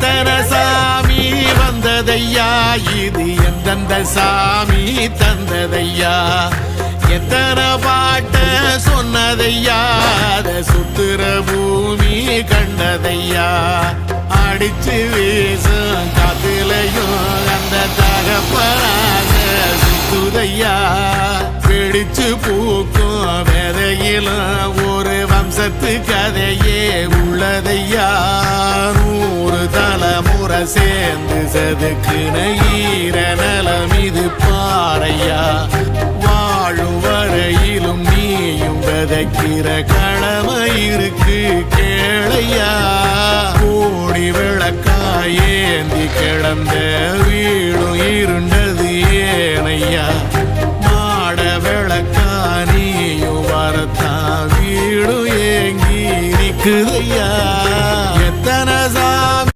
எத்தனை சாமி வந்ததையா இது எந்தெந்த சாமி தந்ததையா எத்தனை பாட்ட சொன்னதையா அத சுத்துற பூமி கண்டதையா அடிச்சு வீசும் காத்துலையும் அந்த தகப்பனாக சுத்துதையா பிடிச்சு பூக்கும் விதையிலும் ஒரு வம்சத்து கதையே உள்ளதையா 100 தலைமுறை சேர்ந்து சதுக்குன ஈர நலம் இது பாறையா வாழும் வரையிலும் நீயும் விதைக்கிற கடமை இருக்கு கேளையா கோடி விளக்காயேந்தி கிடந்த வீடும் இருண்டது ஏனையா மாட விளக்கா நீயும் வரத்தான் வீடும் ஏங்கி நிக்குதையா